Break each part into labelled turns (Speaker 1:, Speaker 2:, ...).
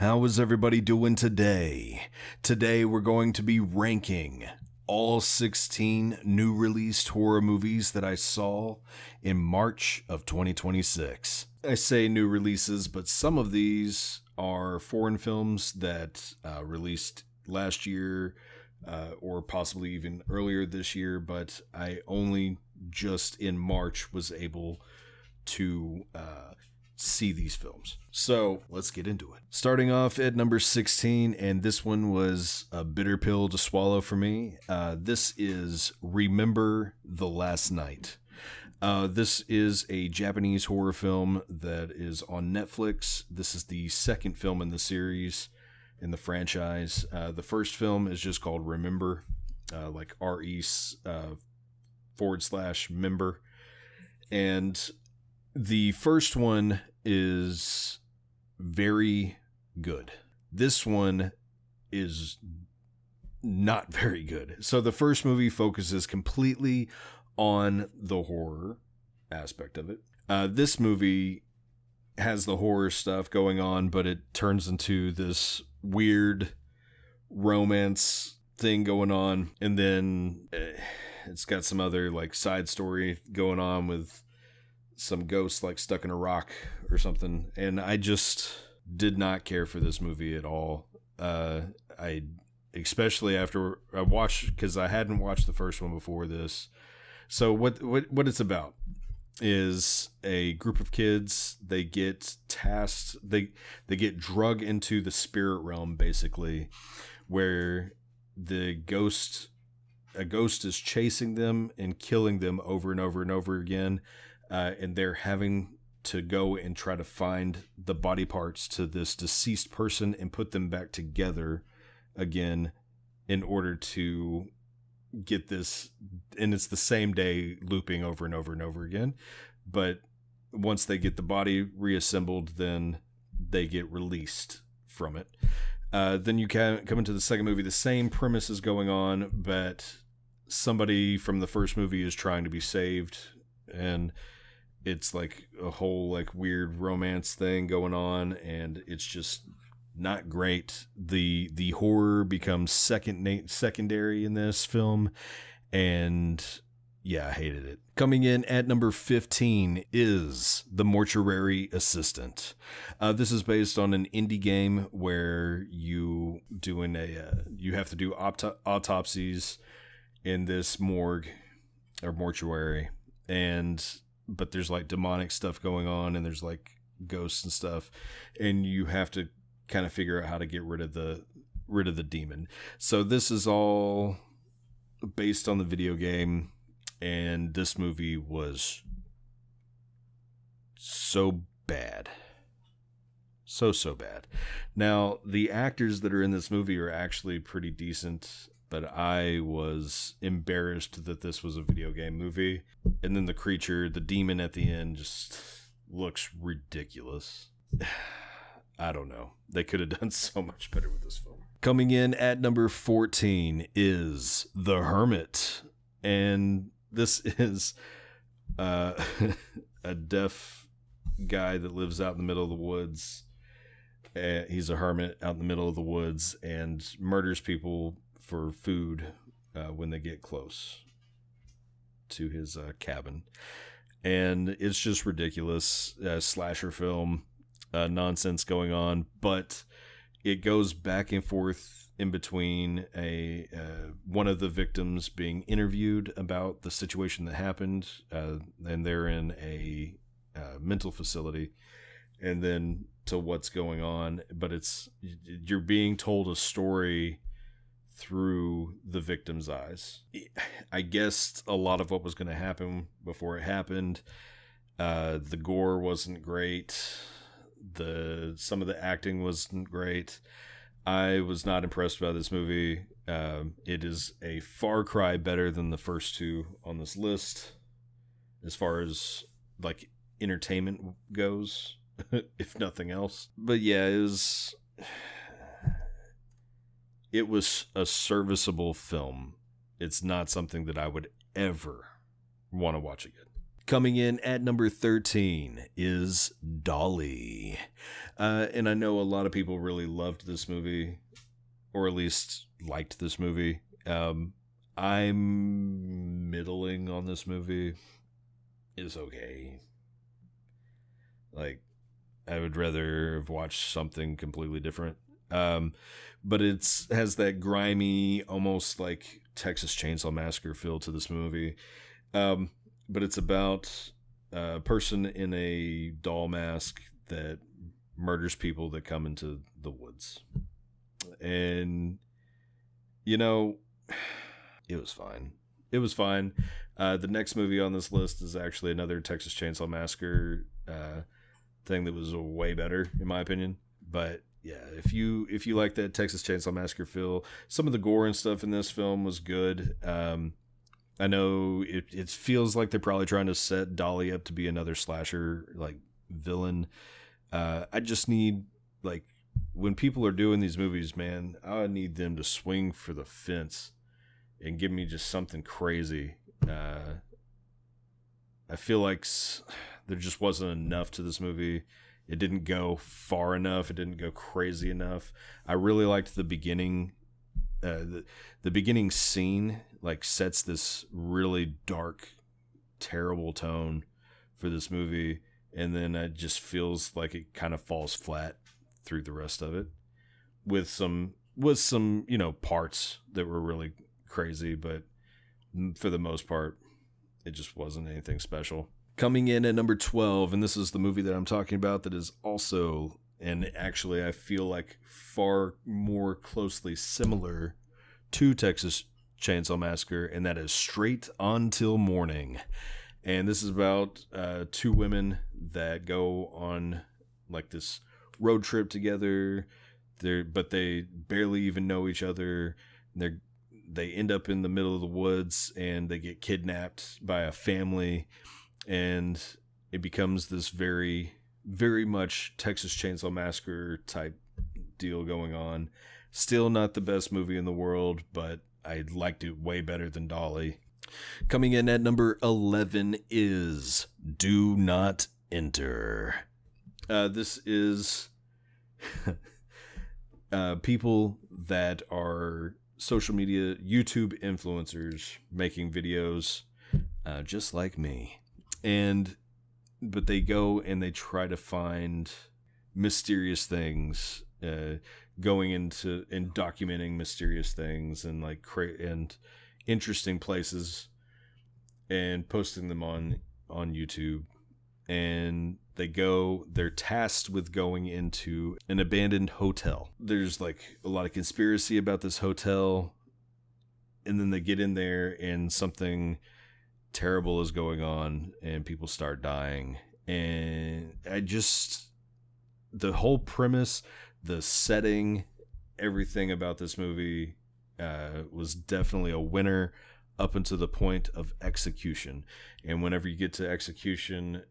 Speaker 1: How is everybody doing today? Today we're going to be ranking all 16 new released horror movies that I saw in March of 2026. I say new releases, but some of these are foreign films that released last year or possibly even earlier this year, but I only just in March was able to see these films. So let's get into it. Starting off at number 16, and this one was a bitter pill to swallow for me. This is Remember the Last Night. This is a Japanese horror film that is on Netflix. This is the second film in the series, in the franchise. The first film is just called Remember, like RE/member. And the first one is very good. This one is not very good. So the first movie focuses completely on the horror aspect of it. This movie has the horror stuff going on, but it turns into this weird romance thing going on. And then it's got some other like side story going on with some ghosts like stuck in a rock or something, and I just did not care for this movie at all. Especially after I watched, because I hadn't watched the first one before this. So what it's about is a group of kids. They get tasked. They get drug into the spirit realm, basically, where a ghost is chasing them and killing them over and over and over again. And they're having to go and try to find the body parts to this deceased person and put them back together again in order to get this. And it's the same day looping over and over and over again. But once they get the body reassembled, then they get released from it. Then you can come into the second movie. The same premise is going on, but somebody from the first movie is trying to be saved, and it's like a whole like weird romance thing going on, and it's just not great. The horror becomes secondary in this film, and yeah, I hated it. Coming in at number 15 is The Mortuary Assistant. This is based on an indie game where you have to do autopsies in this morgue or mortuary, but there's like demonic stuff going on, and there's like ghosts and stuff, and you have to kind of figure out how to get rid of the demon. So this is all based on the video game, and this movie was so bad. So bad. Now, the actors that are in this movie are actually pretty decent, but I was embarrassed that this was a video game movie. And then the creature, the demon at the end, just looks ridiculous. I don't know. They could have done so much better with this film. Coming in at number 14 is The Hermit. And this is a deaf guy that lives out in the middle of the woods. He's a hermit out in the middle of the woods and murders people for food when they get close to his cabin. And it's just ridiculous. Slasher film nonsense going on, but it goes back and forth in between one of the victims being interviewed about the situation that happened, and they're in a mental facility, and then to what's going on. But you're being told a story through the victim's eyes. I guessed a lot of what was going to happen before it happened. The gore wasn't great. Some of the acting wasn't great. I was not impressed by this movie. It is a far cry better than the first two on this list as far as like entertainment goes, if nothing else. But yeah, it was a serviceable film. It's not something that I would ever want to watch again. Coming in at number 13 is Dolly. And I know a lot of people really loved this movie, or at least liked this movie. I'm middling on this movie. It's okay. Like, I would rather have watched something completely different. But it's has that grimy, almost like Texas Chainsaw Massacre feel to this movie. But it's about a person in a doll mask that murders people that come into the woods. And, you know, it was fine. It was fine. The next movie on this list is actually another Texas Chainsaw Massacre thing that was way better, in my opinion. But yeah, if you like that Texas Chainsaw Massacre feel, some of the gore and stuff in this film was good. I know it feels like they're probably trying to set Dolly up to be another slasher like villain. I just need, like, when people are doing these movies, man, I need them to swing for the fence and give me just something crazy. I feel like there just wasn't enough to this movie. It didn't go far enough. It didn't go crazy enough. I really liked the beginning. The beginning scene like sets this really dark, terrible tone for this movie, and then it just feels like it kind of falls flat through the rest of it, with some parts that were really crazy, but for the most part, it just wasn't anything special. Coming in at number 12, and this is the movie that I'm talking about that is also, and actually I feel like far more closely similar to Texas Chainsaw Massacre, and that is Straight Until Morning. And this is about two women that go on like this road trip together, but they barely even know each other. They end up in the middle of the woods and they get kidnapped by a family, and it becomes this very, very much Texas Chainsaw Massacre type deal going on. Still not the best movie in the world, but I liked it way better than Dolly. Coming in at number 11 is Do Not Enter. This is people that are social media, YouTube influencers making videos just like me. But they go and they try to find mysterious things, going into and documenting mysterious things and and interesting places and posting them on YouTube. And they're tasked with going into an abandoned hotel. There's like a lot of conspiracy about this hotel, and then they get in there and something terrible is going on and people start dying. And the whole premise, the setting, everything about this movie was definitely a winner up until the point of execution. And whenever you get to execution,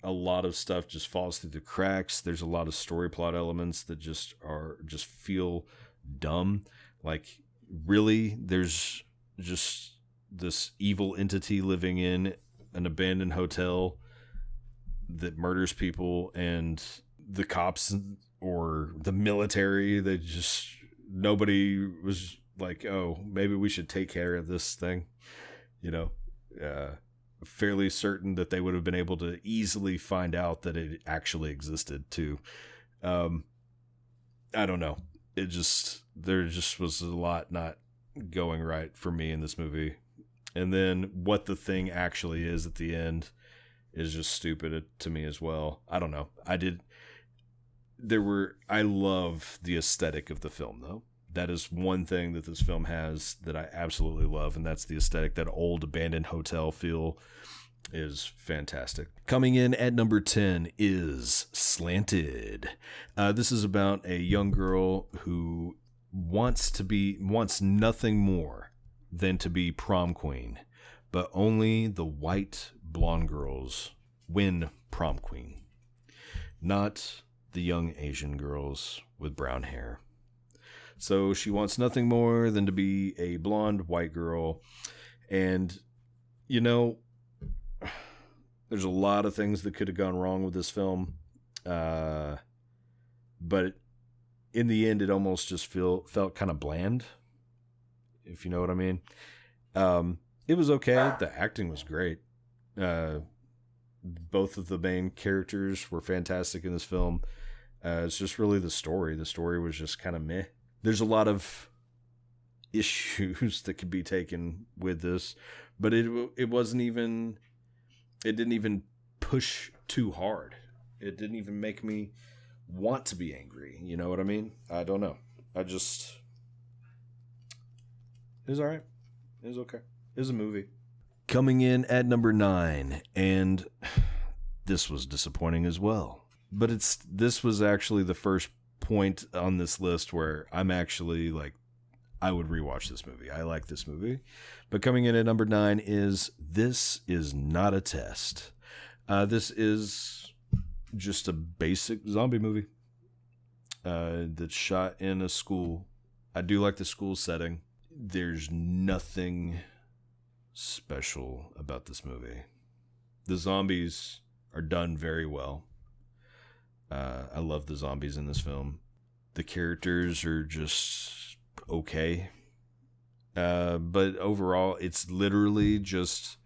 Speaker 1: a lot of stuff just falls through the cracks. There's a lot of story plot elements that just feel dumb. Like, really, there's just this evil entity living in an abandoned hotel that murders people, and the cops or the military, nobody was like, oh, maybe we should take care of this thing, fairly certain that they would have been able to easily find out that it actually existed too. I don't know. There just was a lot not going right for me in this movie. And then what the thing actually is at the end is just stupid to me as well. I don't know. I love the aesthetic of the film, though. That is one thing that this film has that I absolutely love, and that's the aesthetic. That old abandoned hotel feel is fantastic. Coming in at number 10 is Slanted. This is about a young girl who wants nothing more than to be prom queen, but only the white blonde girls win prom queen, not the young Asian girls with brown hair. So she wants nothing more than to be a blonde white girl. And, There's a lot of things that could have gone wrong with this film. But in the end, it almost just felt kind of bland, if you know what I mean. It was okay. The acting was great. Both of the main characters were fantastic in this film. It's just really the story. The story was just kind of meh. There's a lot of issues that could be taken with this, but it wasn't even. It didn't even push too hard. It didn't even make me want to be angry. You know what I mean? I don't know. It was all right. It was okay. It was a movie. Coming in at number 9, and this was disappointing as well. But this was actually the first point on this list where I'm actually like, I would rewatch this movie. I like this movie. But coming in at number 9 is This Is Not a Test. This is just a basic zombie movie that's shot in a school. I do like the school setting. There's nothing special about this movie. The zombies are done very well. I love the zombies in this film. The characters are just okay. But overall, it's literally just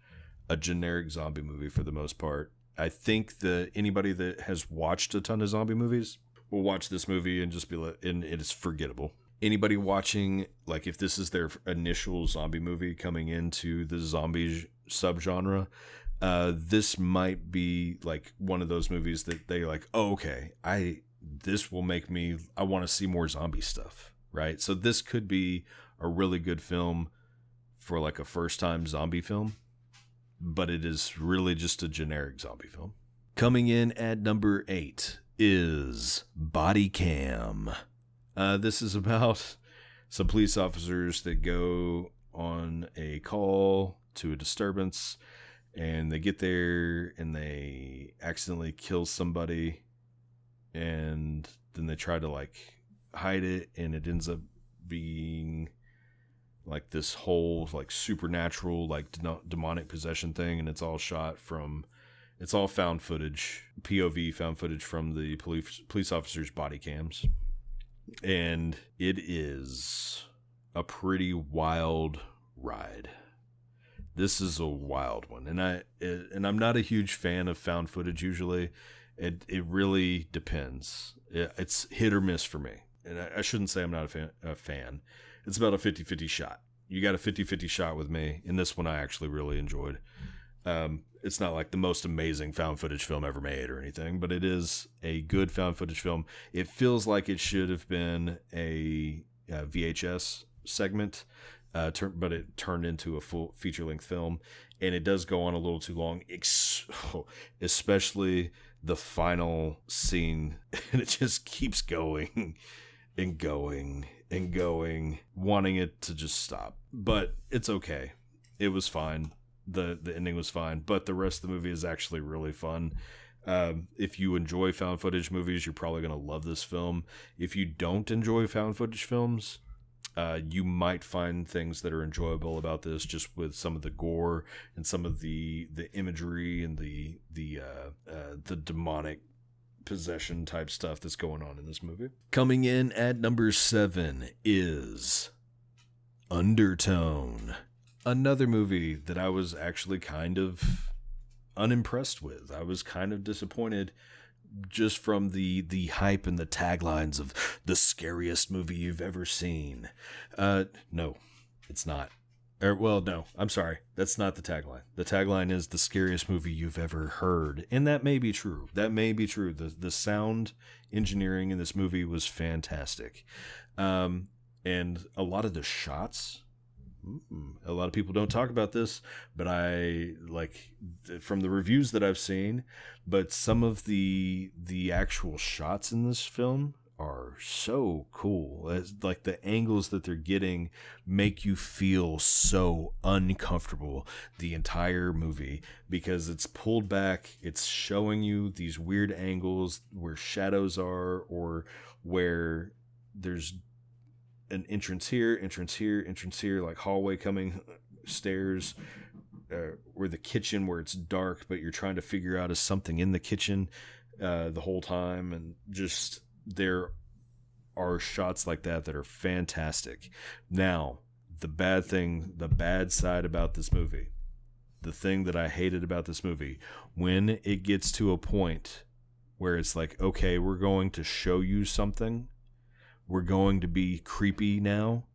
Speaker 1: a generic zombie movie for the most part. I think that anybody that has watched a ton of zombie movies will watch this movie and just be like, and it is forgettable. Anybody watching, like, if this is their initial zombie movie coming into the zombie subgenre, this might be like one of those movies that they like, oh, okay, this will make me, I want to see more zombie stuff, right? So this could be a really good film for like a first time zombie film, but it is really just a generic zombie film. Coming in at number 8 is Bodycam. This is about some police officers that go on a call to a disturbance, and they get there and they accidentally kill somebody, and then they try to like hide it, and it ends up being like this whole like supernatural like demonic possession thing, and it's all found footage, POV found footage from the police officers' body cams. And it is a pretty wild ride. This is a wild one, and I'm not a huge fan of found footage usually. It really depends. It's hit or miss for me, and I shouldn't say I'm not a fan. It's about a 50-50 shot. You got a 50-50 shot with me. In this one, I actually really enjoyed. It's not like the most amazing found footage film ever made or anything, but it is a good found footage film. It feels like it should have been a VHS segment, but it turned into a full feature-length film, and it does go on a little too long, especially the final scene, and it just keeps going and going and going, wanting it to just stop. But it's okay. It was fine. The ending was fine, but the rest of the movie is actually really fun. If you enjoy found footage movies, you're probably going to love this film. If you don't enjoy found footage films, you might find things that are enjoyable about this, just with some of the gore and some of the imagery and the demonic possession type stuff that's going on in this movie. Coming in at number 7 is Undertone. Another movie that I was actually kind of unimpressed with. I was kind of disappointed just from the hype and the taglines of the scariest movie you've ever seen. No, it's not. No, I'm sorry. That's not the tagline. The tagline is the scariest movie you've ever heard. And that may be true. The sound engineering in this movie was fantastic. And a lot of the shots, a lot of people don't talk about this, but I like from the reviews that I've seen, but some of the actual shots in this film are so cool. It's like the angles that they're getting make you feel so uncomfortable the entire movie, because it's pulled back. It's showing you these weird angles where shadows are, or where there's an entrance here, like hallway coming, stairs, or the kitchen where it's dark, but you're trying to figure out is something in the kitchen the whole time. And just there are shots like that are fantastic. Now, the bad side about this movie, the thing that I hated about this movie, when it gets to a point where it's like, okay, we're going to show you something, we're going to be creepy now,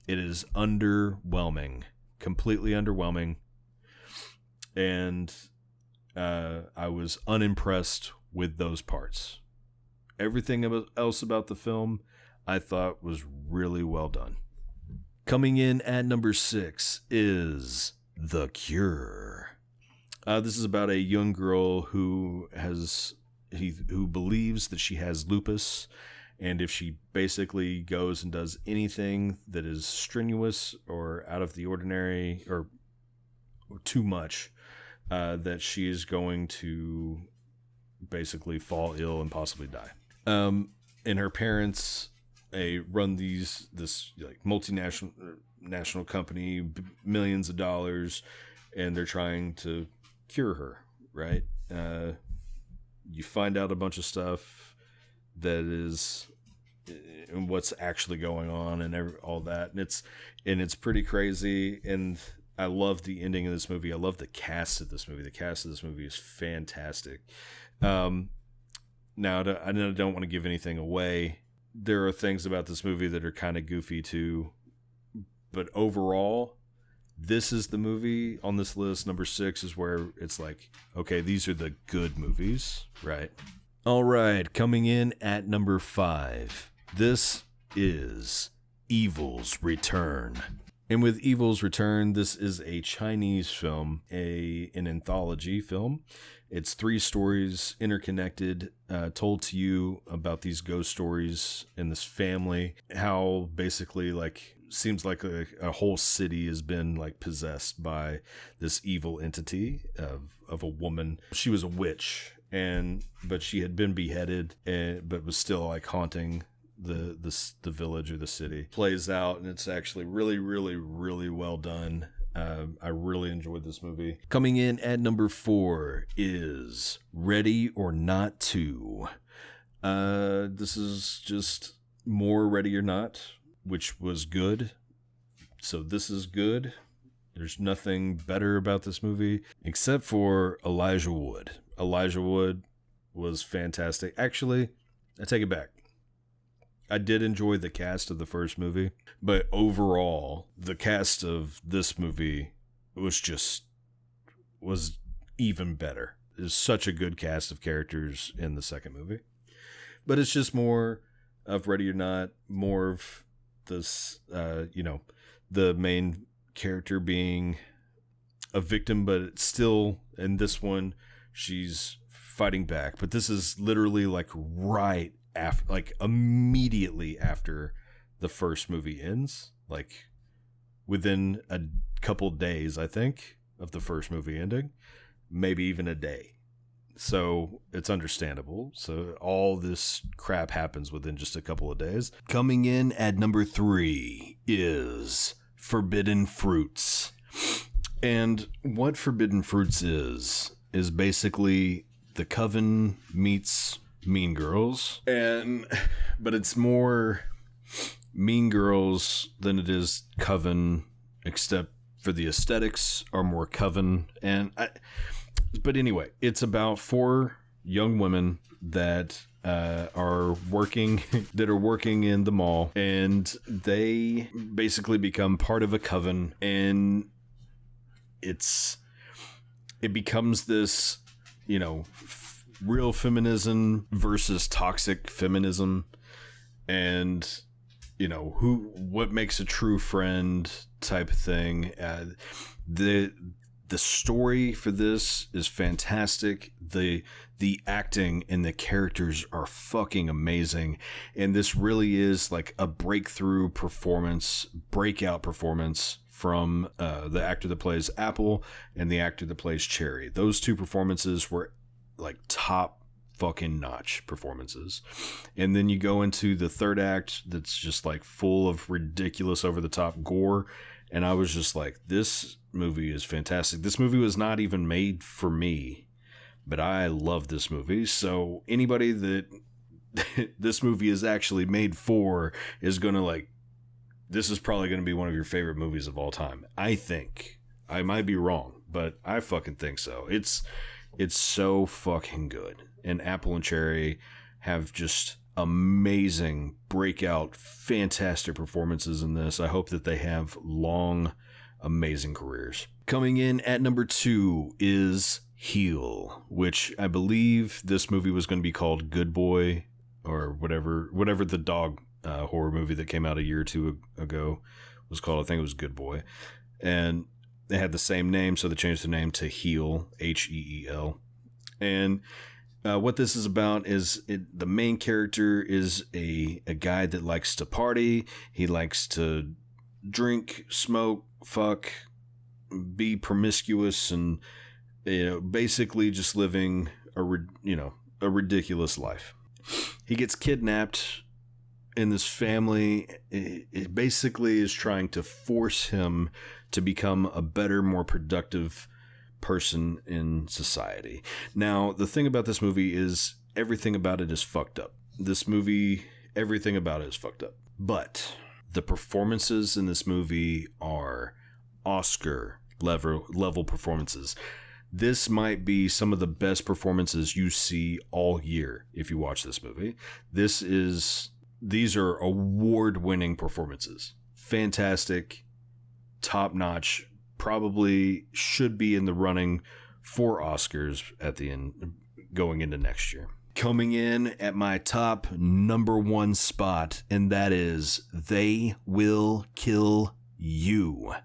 Speaker 1: it is underwhelming, completely underwhelming. And I was unimpressed with those parts. Everything else about the film I thought was really well done. Coming in at number 6 is The Cure. This is about a young girl who believes that she has lupus, and if she basically goes and does anything that is strenuous or out of the ordinary or too much, that she is going to basically fall ill and possibly die. And her parents run this like national company, millions of dollars, and they're trying to cure her, right? You find out a bunch of stuff that is and what's actually going on and all that, and it's pretty crazy. And I love the ending of this movie. I love the cast of this movie. The cast of this movie is fantastic. Now, I don't want to give anything away. There are things about this movie that are kind of goofy too, but overall, this is the movie on this list. Number 6 is where it's like, okay, these are the good movies, right? All right, coming in at number 5, this is Evil's Return. And with Evil's Return, this is a Chinese film, an anthology film. It's 3 stories interconnected, told to you about these ghost stories in this family, how basically like seems like a whole city has been like possessed by this evil entity of a woman. She was a witch, but she had been beheaded, but was still like haunting the village or the city. Plays out, and it's actually really, really, really well done. I really enjoyed this movie. Coming in at number 4 is Ready or Not 2. This is just more Ready or Not, which was good. So this is good. There's nothing better about this movie except for Elijah Wood. Elijah Wood was fantastic. Actually, I take it back. I did enjoy the cast of the first movie, but overall, the cast of this movie was even better. There's such a good cast of characters in the second movie, but it's just more of Ready or Not, more of this, the main character being a victim, but it's still in this one, she's fighting back. But this is literally like right after, like immediately after the first movie ends, like within a couple days, I think, of the first movie ending, maybe even a day. So it's understandable. So all this crap happens within just a couple of days. Coming in at number 3 is Forbidden Fruits. And what Forbidden Fruits is basically The Coven meets Mean Girls, but it's more Mean Girls than it is Coven, except for the aesthetics are more Coven. But anyway, it's about 4 young women that are working in the mall, and they basically become part of a coven, and it becomes this, real feminism versus toxic feminism, and what makes a true friend type of thing. The story for this is fantastic. The acting and the characters are fucking amazing, and this really is like a breakout performance from the actor that plays Apple and the actor that plays Cherry. Those 2 performances were like top fucking notch performances. And then you go into the third act that's just like full of ridiculous over the top gore, And I was just like, this movie is fantastic. This movie was not even made for me, but I love this movie. So anybody that this movie is actually made for is going to like, this is probably going to be one of your favorite movies of all time. I think. I might be wrong, but I fucking think so. It's so fucking good. And Apple and Cherry have just amazing breakout, fantastic performances in this. I hope that they have long, amazing careers. Coming in at number 2 is Heel, which I believe this movie was going to be called Good Boy or whatever the dog horror movie that came out a year or two ago was called. I think it was Good Boy. And they had the same name, so they changed the name to Heel, Heel. And what this is about is the main character is a guy that likes to party. He likes to drink, smoke, fuck, be promiscuous, and basically just living a ridiculous life. He gets kidnapped, and this family it basically is trying to force him to become a better, more productive person in society. Now, the thing about this movie is everything about it is fucked up. This movie, everything about it is fucked up. But the performances in this movie are Oscar level performances. This might be some of the best performances you see all year if you watch this movie. These are award-winning performances. Fantastic, top-notch, probably should be in the running for Oscars at the end going into next year. Coming in at my top number 1 spot, and that is They Will Kill You.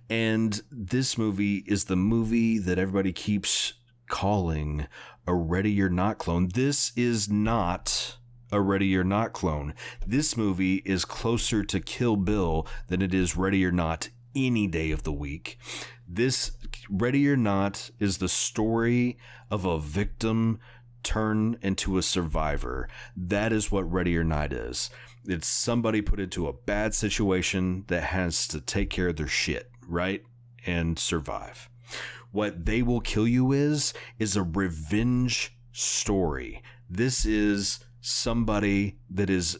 Speaker 1: And this movie is the movie that everybody keeps calling a Ready or Not clone. This is not a Ready or Not clone. This movie is closer to Kill Bill than it is Ready or Not any day of the week. This Ready or Not is the story of a victim turned into a survivor. That is what Ready or Not is. It's somebody put into a bad situation that has to take care of their shit, right? And survive. What They Will Kill You is a revenge story. This is somebody that is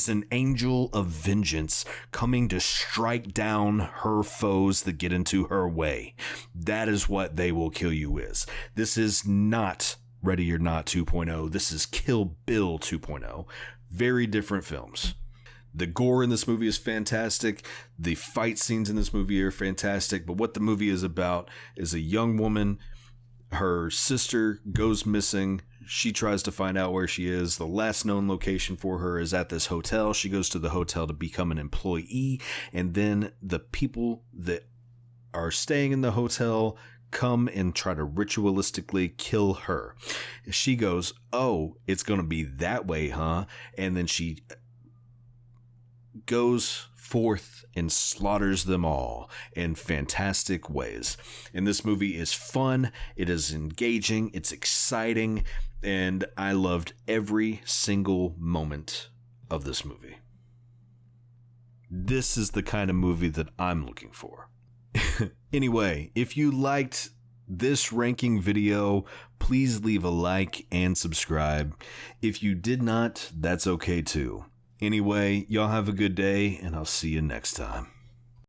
Speaker 1: an angel of vengeance coming to strike down her foes that get into her way. That is what They Will Kill You is. This is not Ready or Not 2.0. This is Kill Bill 2.0. Very different films. The gore in this movie is fantastic. The fight scenes in this movie are fantastic. But what the movie is about is a young woman. Her sister goes missing. She tries to find out where she is. The last known location for her is at this hotel. She goes to the hotel to become an employee. And then the people that are staying in the hotel come and try to ritualistically kill her. She goes, "Oh, it's going to be that way, huh?" And then she goes forth and slaughters them all in fantastic ways. And this movie is fun. It is engaging. It's exciting. And I loved every single moment of this movie. This is the kind of movie that I'm looking for. Anyway, if you liked this ranking video, please leave a like and subscribe. If you did not, that's okay too. Anyway, y'all have a good day, and I'll see you next time.